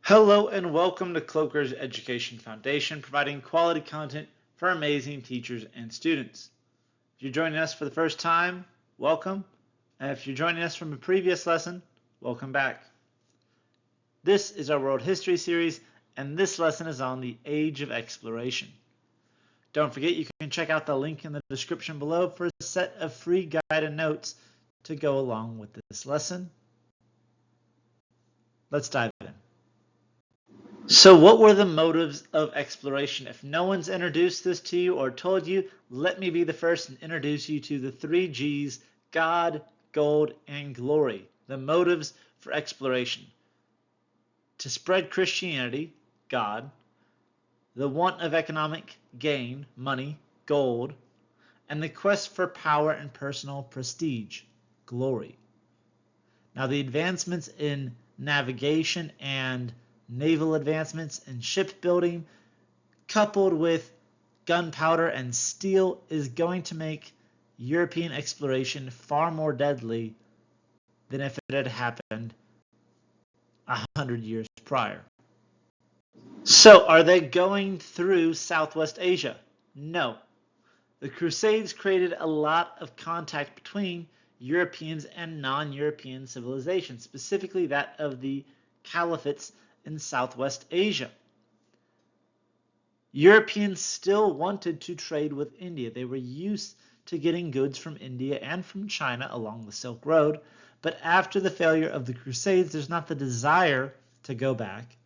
Hello and welcome to Kloeker's Education Foundation, providing quality content for amazing teachers and students. If you're joining us for the first time, welcome. And if you're joining us from a previous lesson, welcome back. This is our World History series, and this lesson is on the Age of Exploration. Don't forget you can check out the link in the description below for a set of free guide and notes to go along with this lesson. Let's dive in. So what were the motives of exploration? If no one's introduced this to you or told you, let me be the first and introduce you to the three G's: God, gold, and glory. The motives for exploration: to spread Christianity, God; the want of economic gain, money, gold; and the quest for power and personal prestige, glory. Now, the advancements in navigation and naval advancements in shipbuilding, coupled with gunpowder and steel, is going to make European exploration far more deadly than if it had happened 100 years prior. So, are they going through Southwest Asia? No. The Crusades created a lot of contact between Europeans and non-European civilizations, specifically that of the caliphates in Southwest Asia. Europeans still wanted to trade with India. They were used to getting goods from India and from China along the Silk Road, but after the failure of the Crusades, there's not the desire to go back.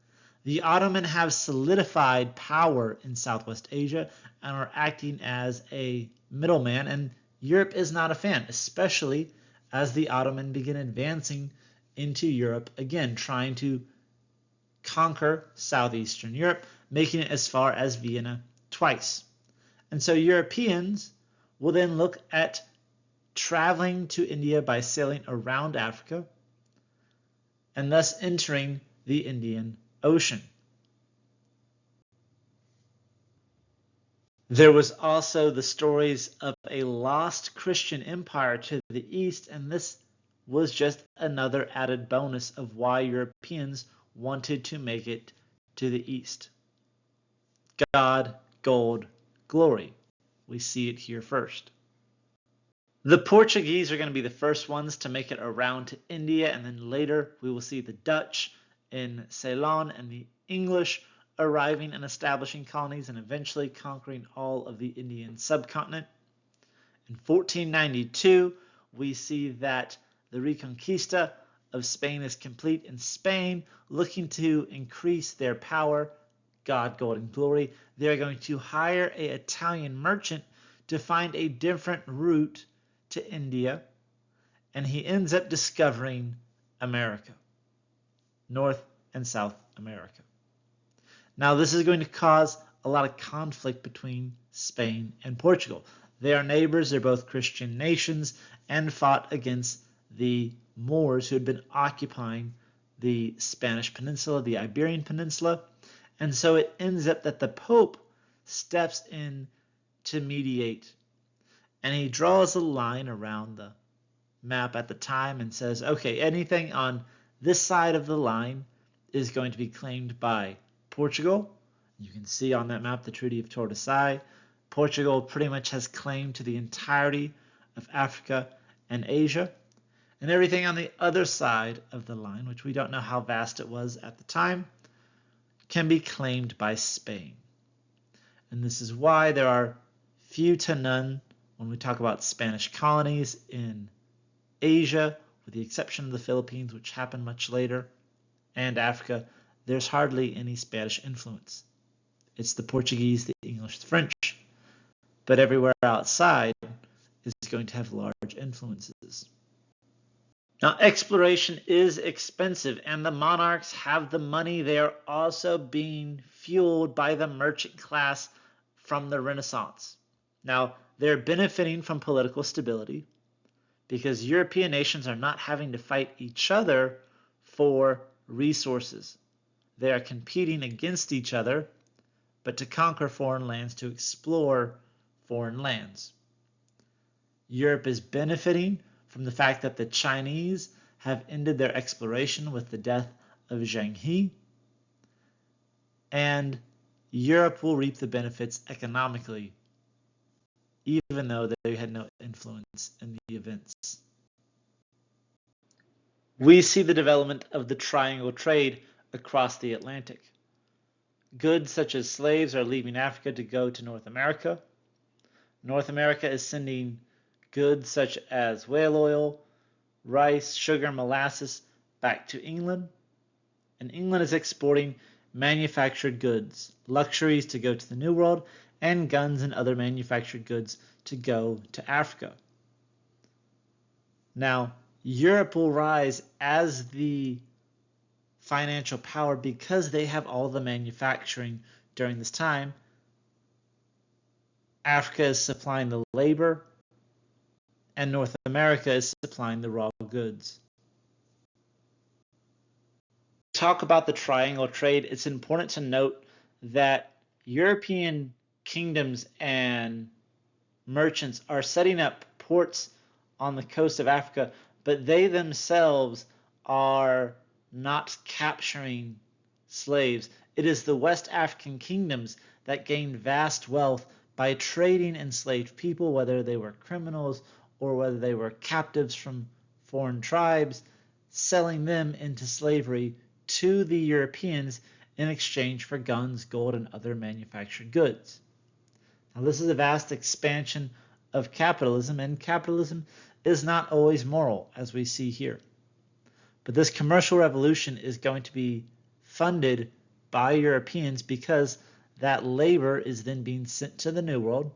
The Ottoman have solidified power in Southwest Asia and are acting as a middleman, and Europe is not a fan, especially as the Ottoman begin advancing into Europe again, trying to conquer southeastern Europe, making it as far as Vienna twice. And so Europeans will then look at traveling to India by sailing around Africa and thus entering the Indian Ocean. There was also the stories of a lost Christian empire to the east, and this was just another added bonus of why Europeans wanted to make it to the east. God, gold, glory. We see it here first. The Portuguese are going to be the first ones to make it around to India, and then later we will see the Dutch in Ceylon and the English arriving and establishing colonies and eventually conquering all of the Indian subcontinent. In 1492, we see that the Reconquista of Spain is complete, in Spain, looking to increase their power, God, gold, and glory. They're going to hire an Italian merchant to find a different route to India, and he ends up discovering America, North and South America. Now, this is going to cause a lot of conflict between Spain and Portugal. They are neighbors, they're both Christian nations, and fought against the Moors who had been occupying the Spanish Peninsula, the Iberian Peninsula. And so it ends up that the Pope steps in to mediate. And he draws a line around the map at the time and says, okay, anything on this side of the line is going to be claimed by Portugal. You can see on that map the Treaty of Tordesillas. Portugal pretty much has claim to the entirety of Africa and Asia. And everything on the other side of the line, which we don't know how vast it was at the time, can be claimed by Spain. And this is why there are few to none when we talk about Spanish colonies in Asia, with the exception of the Philippines, which happened much later, and Africa. There's hardly any Spanish influence. It's the Portuguese, the English, the French. But everywhere outside is going to have large influences. Now, exploration is expensive, and the monarchs have the money. They are also being fueled by the merchant class from the Renaissance. Now, they're benefiting from political stability because European nations are not having to fight each other for resources. They are competing against each other, but to conquer foreign lands, to explore foreign lands. Europe is benefiting from the fact that the Chinese have ended their exploration with the death of Zheng He. and Europe will reap the benefits economically, even though they had no influence in the events. We see the development of the triangle trade across the Atlantic. Goods such as slaves are leaving Africa to go to North America. North America is sending goods such as whale oil, rice, sugar, molasses back to England. And England is exporting manufactured goods, luxuries to go to the New World, and guns and other manufactured goods to go to Africa. Now, Europe will rise as the financial power because they have all the manufacturing during this time. Africa is supplying the labor, and North America is supplying the raw goods. Talk about the triangle trade, it's important to note that European kingdoms and merchants are setting up ports on the coast of Africa, but they themselves are not capturing slaves. It is the West African kingdoms that gained vast wealth by trading enslaved people, whether they were criminals or whether they were captives from foreign tribes, selling them into slavery to the Europeans in exchange for guns, gold, and other manufactured goods. Now, this is a vast expansion of capitalism, and capitalism is not always moral, as we see here. But this commercial revolution is going to be funded by Europeans because that labor is then being sent to the New World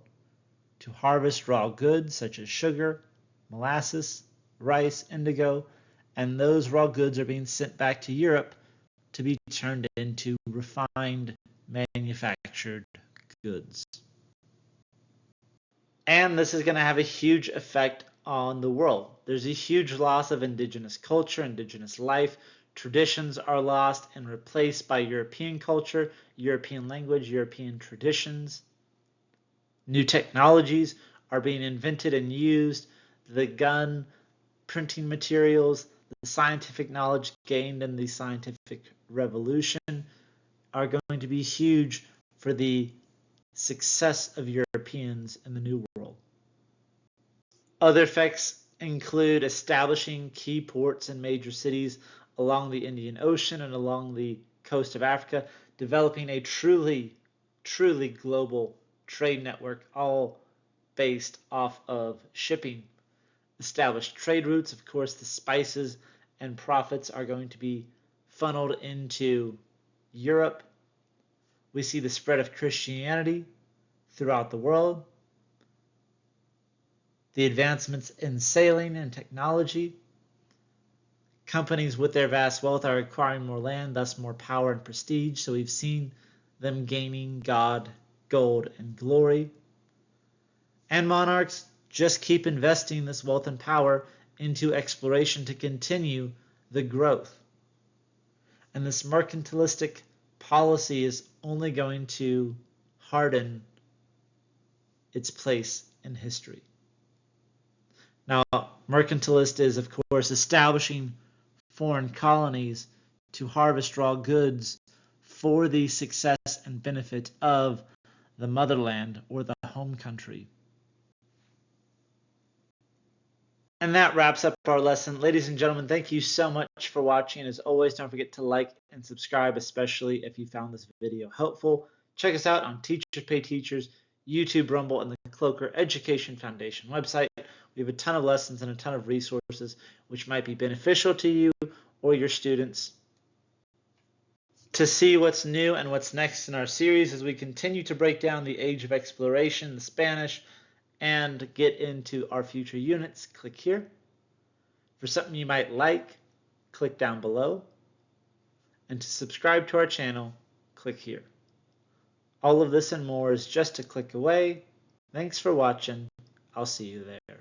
to harvest raw goods such as sugar, molasses, rice, indigo, and those raw goods are being sent back to Europe to be turned into refined manufactured goods. And this is going to have a huge effect on the world. There's a huge loss of indigenous culture, indigenous life. Traditions are lost and replaced by European culture, European language, European traditions. New technologies are being invented and used. The gun, printing materials, the scientific knowledge gained in the scientific revolution are going to be huge for the success of Europeans in the New World. Other effects include establishing key ports in major cities along the Indian Ocean and along the coast of Africa, developing a truly global trade network, all based off of shipping. Established trade routes, of course, the spices and profits are going to be funneled into Europe. We see the spread of Christianity throughout the world, the advancements in sailing and technology. Companies with their vast wealth are acquiring more land, thus more power and prestige, so we've seen them gaining God, gold, and glory. And monarchs just keep investing this wealth and power into exploration to continue the growth. And this mercantilistic policy is only going to harden its place in history. Now, mercantilist is, of course, establishing foreign colonies to harvest raw goods for the success and benefit of the motherland or the home country. And that wraps up our lesson. Ladies and gentlemen, thank you so much for watching. As always, don't forget to like and subscribe, especially if you found this video helpful. Check us out on Teachers Pay Teachers, YouTube, Rumble, and the Kloeker Education Foundation website. We have a ton of lessons and a ton of resources which might be beneficial to you or your students. To see what's new and what's next in our series as we continue to break down the Age of Exploration, the Spanish, and get into our future units, click here. For something you might like, click down below. And to subscribe to our channel, click here. All of this and more is just a click away. Thanks for watching. I'll see you there.